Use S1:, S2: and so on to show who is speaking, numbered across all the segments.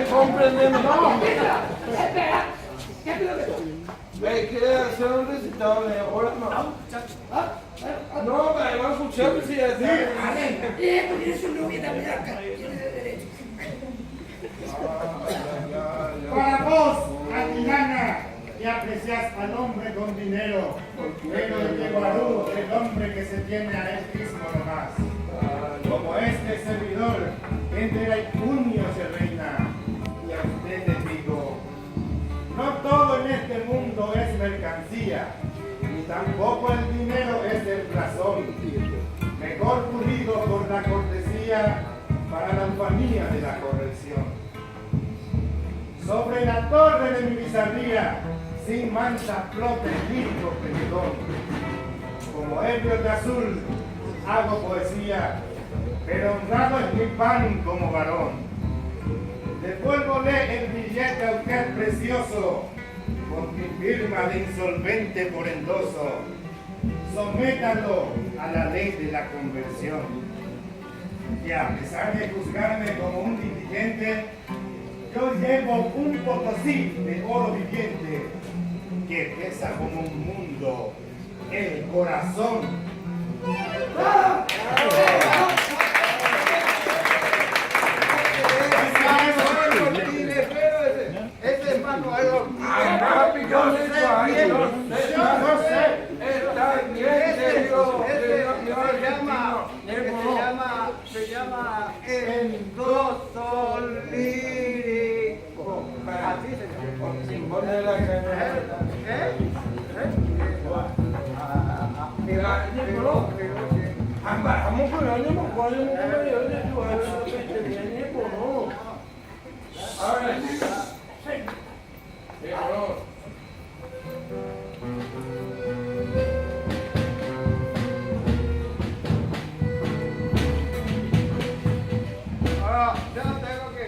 S1: Compréndeme. ¿Qué hacer un recitable? Ahora no. No, pero va a escuchar si así.
S2: Porque es un novio de blanca. Tiene derecho.
S3: Para vos, Atilana, que aprecias al hombre con dinero, pero el de Guarú, el hombre que se tiene a él mismo nomás. Como este servidor, entera y puño se reina. Y a usted les digo, no todo en este mundo es mercancía, ni tampoco el dinero es el razón. Mejor pulido por la cortesía para la infamía de la corrección. Sobre la torre de mi bizarría, sin mancha flota el lírico peñedón. Como ebrio de azul, hago poesía, pero honrado es mi pan como varón. Devuélvole el billete a usted precioso, con mi firma de insolvente por endoso. Sométalo a la ley de la conversión. Y a pesar de juzgarme como un indigente, yo llevo un potosí de oro viviente que pesa como un mundo el corazón. ¡Ah!
S1: Ese es Manuel.
S4: Se llama endoso lírico. Así se llama.
S1: Símbolo de la canela. Vamos con el año, ahora sí.
S4: Ahora, yo no tengo que.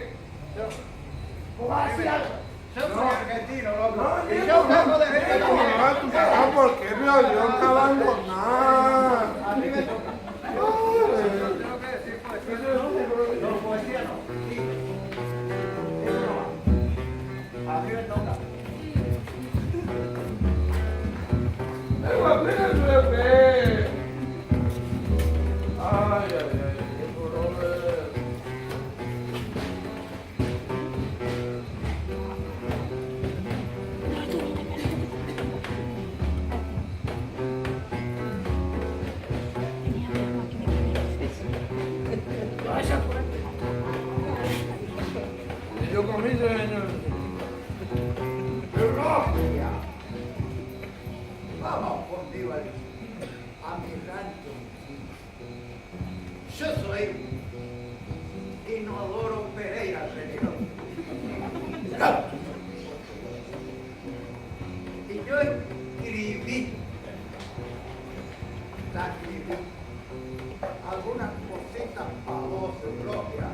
S2: ¿Cómo vas a decir algo?
S4: Yo soy argentino, loco.
S1: No,
S4: Y yo vengo de gente también.
S1: ¿Por qué me oyó abandonar?
S4: A mí me toca. Yo tengo que decir poesía. No, poesía no. Eso no va. A mí me toca.
S1: Ay, qué problema. Yo comí
S4: Eulogio. Vamos conmigo a mi rancho. Yo soy Inodoro Pereira, señor. Y yo escribí algunas cositas para vos, Eulogio.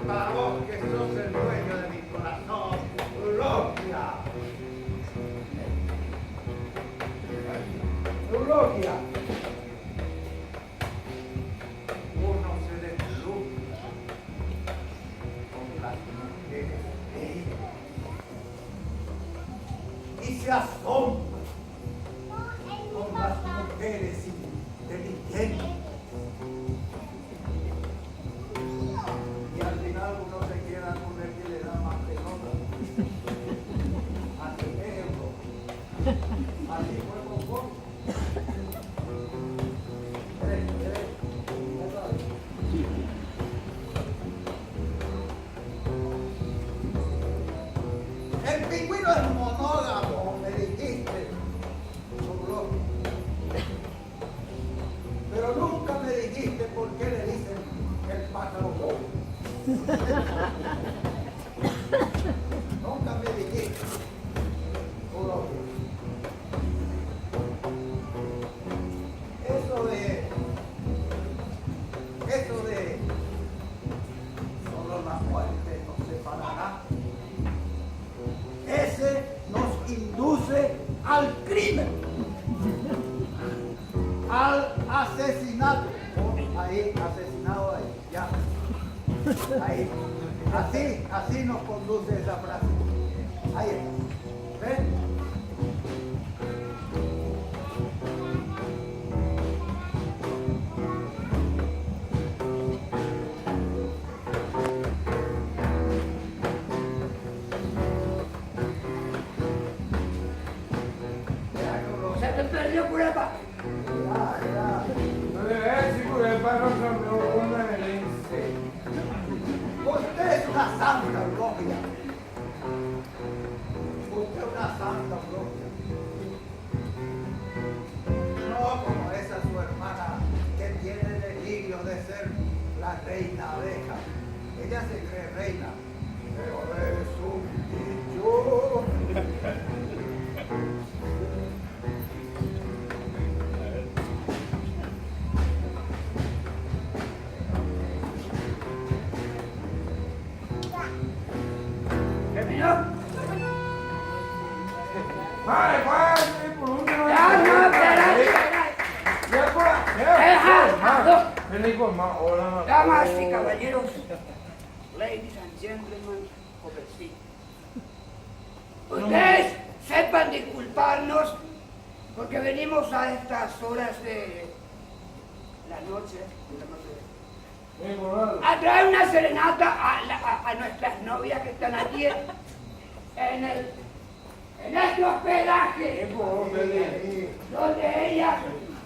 S4: Para vos que sos el dueño de mi corazón, Eulogio. Eulogio. Uno se deslumbra con las mujeres bellas y se asombra con las mujeres inteligentes. Y al final uno se queda con el que le da más pelota. Así es, así fue con vos. El pingüino es monógamo, me dijiste, Eulogio. Pero nunca me dijiste por qué le dicen el pájaro bobo. Nunca me dijiste, Eulogio. Eso de solo la muerte nos separará. Ese nos induce al crimen.
S5: asesinato. Ahí, asesinado ahí, ya. Ahí. Así nos conduce esa frase. Ahí está. ¿Ven?
S2: Se te perdió Curepa.
S5: Usted es una santa gloria. Usted es una santa gloria. No como esa su hermana que tiene el delirio de ser la reina abeja. Ella se cree reina, pero es un bicho.
S2: ¿Terminó?
S1: Ay, Juan, por último.
S2: Ya, no, espera. Deja.
S1: Vení con más hola.
S2: Damas y caballeros, ladies and gentlemen, jovencitos. Ustedes sepan disculparnos porque venimos a estas horas de la noche a traer una serenata a nuestras novias que están aquí en este hospedaje donde ellas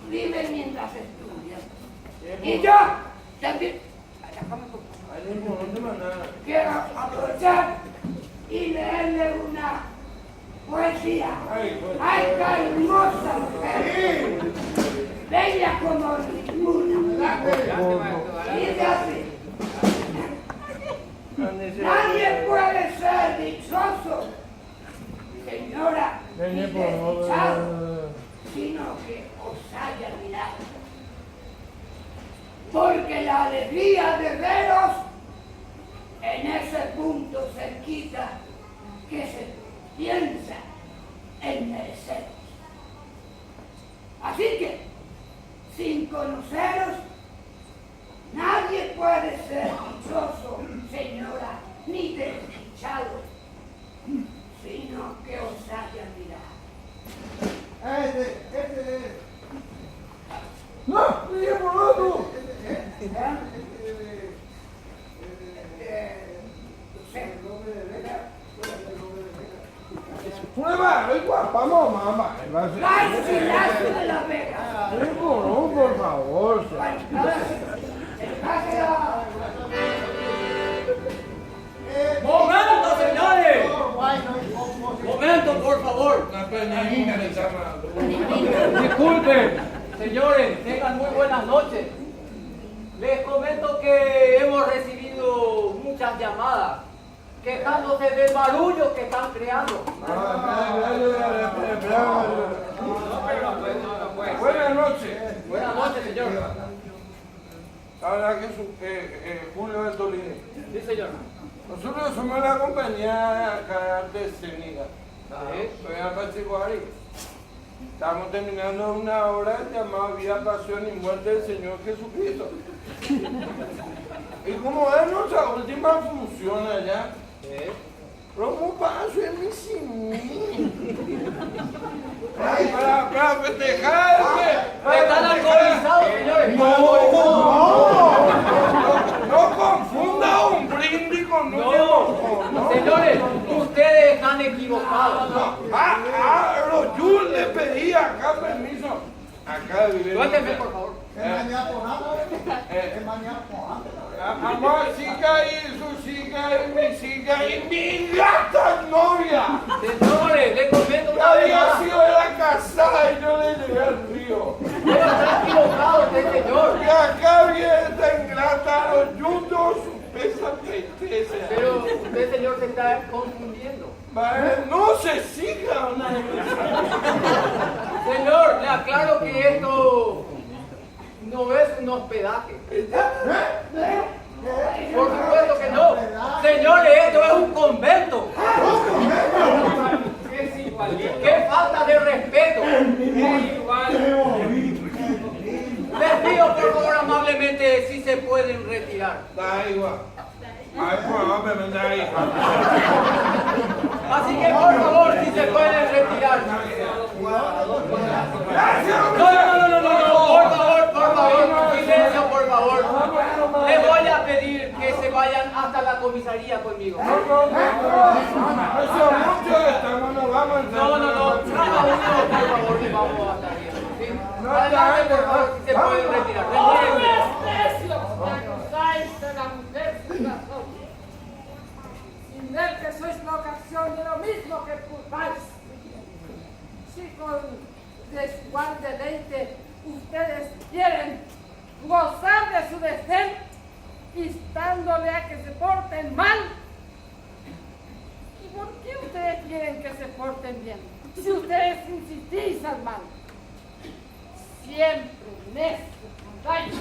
S2: viven mientras estudian. Y yo también quiero aprovechar y leerle una poesía a esta hermosa mujer, bella como ninguna. Dice así: nadie puede ser dichoso, señora, ni desdichado, sino que os haya mirado. Porque la alegría de veros en ese punto cerquita que se piensa en mereceros. Así que, sin conoceros, nadie puede ser dichoso, señora, ni desdichado, sino que os haya mirado.
S1: No, sigue por otro. Prueba, ven guapa, mamá.
S2: ¡Garcilaso de la Vega!
S1: Por favor.
S4: ¡Momento, señores! ¡Momento, por favor!
S1: Una peñanina le llama.
S4: Disculpen, señores, tengan muy buenas noches. Les comento que hemos recibido muchas llamadas quejándose del barullo que están creando.
S1: Buenas noches.
S4: Buenas noches, señor.
S1: La verdad que Julio Bertolini.
S4: Sí, señor.
S1: Nosotros somos la compañía de escénica. Soy Apachiguari. Estamos terminando una obra llamada Vida, Pasión y Muerte del Señor Jesucristo. Y como es nuestra última función allá, ¿cómo paso en mi cine? Para festejar.
S4: Están alcoholizados, señores.
S1: No confunda un brindis con un
S4: No, señores, ustedes están equivocados.
S1: Los Yul le pedí acá permiso. Acá vive.
S4: Suélteme, por favor.
S1: Amor, chica y su chica y mi gata novia.
S4: Señores, les comento una vez
S1: Había
S4: más.
S1: sido de la casada y yo le llevé al río.
S4: Pero está equivocado usted, señor.
S1: Y acá viene esta ingrata, los yuntos, su pesa tristeza.
S4: Pero usted, señor, se está confundiendo.
S1: No se siga una
S4: Señor, le aclaro que esto no es un hospedaje. Por supuesto que no. Señores, esto es un convento. ¡Qué falta de respeto! Les se pueden retirar.
S1: Da igual. Ay, por favor, me manda ahí.
S4: Así que por favor, si se pueden retirar.
S1: Gracias,
S4: No, por favor, silencio, por favor. Les voy a pedir que se vayan hasta la comisaría conmigo.
S1: Eso mucho estamos, no vamos a entrar.
S4: No, cada uno, por favor, que vamos a estar bien. ¿Sí? Adelante, por favor, si se pueden retirar.
S6: ¡Hombres necios! Me acusáis de la mujer sin razón, sin ver que sois la ocasión de lo mismo que culpáis. Si con desigual deleite ustedes quieren gozar de su desdén, instándole a que se porten mal, ¿y por qué ustedes quieren que se porten bien? Si ustedes insistís al mal, siempre necios andáis,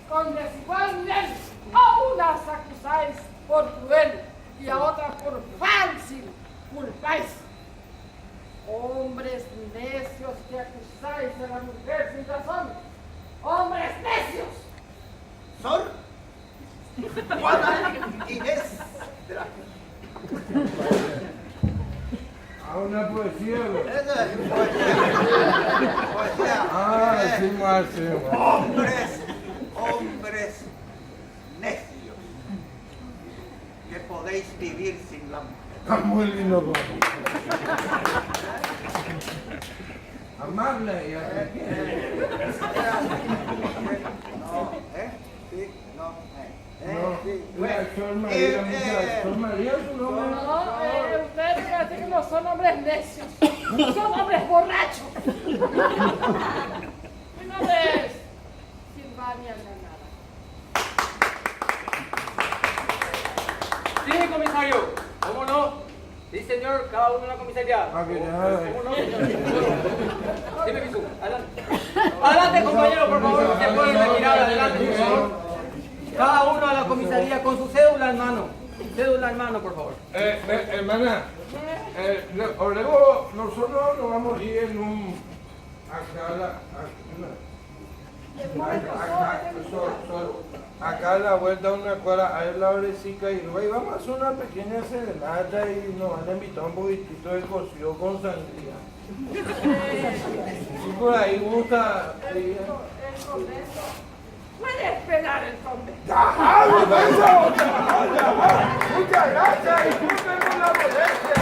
S6: con desigual nivel, a unas acusáis por cruel y a otras por fácil culpáis. Hombres necios que acusáis a la mujer sin razón, hombres necios.
S5: Son Juana Inés de la...
S1: A una poesía, güey.
S5: Esa es poesía. Poesía.
S1: Ah, sí, más, sí, más.
S5: Hombres necios que podéis vivir sin la mujer.
S1: Está muy lindo, güey. Amarla y a
S5: No, ¿eh? Sí, no,
S1: No,
S5: sí.
S1: mira, Sol María, muchacha. Sol María es un nombre.
S6: No, ustedes parece que no son hombres necios, son hombres borrachos. Mi nombre es Silvania Granada.
S4: Sí, comisario. ¿Cómo no? Sí, señor, cada uno en la comisaría.
S1: Ah, que ya,
S4: ¿Cómo no, señor? Dime, Jesús, adelante. Adelante, compañero, por favor, se pueden retirar, adelante, por favor. Cada uno a la comisaría con su cédula en mano. Cédula en mano, por favor.
S1: Hermana, luego nosotros nos vamos a ir en un... Acá a la vuelta a una cuadra, hay la orejica y luego vamos a hacer una pequeña serenata y nos van a invitar un poquitito de cocido con sandía. Y por ahí gusta...
S6: El convento. Puede esperar el convento.
S1: Muchas gracias, disculpen por la molestia.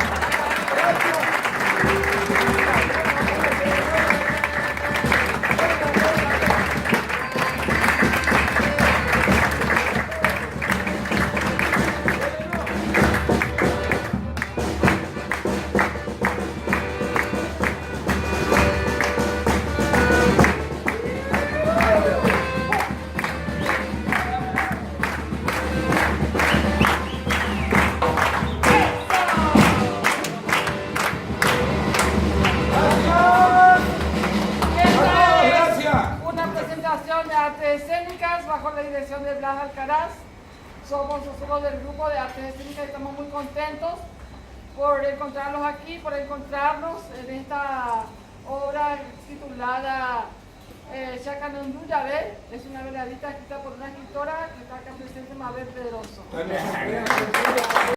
S6: Bajo la dirección de Blas Alcaraz. Somos nosotros del grupo de artes escénicas y estamos muy contentos por encontrarlos aquí, por encontrarnos en esta obra titulada Chacanonduyabé. Es una veladita escrita por una escritora que está acá presente, Mabel Pedroso.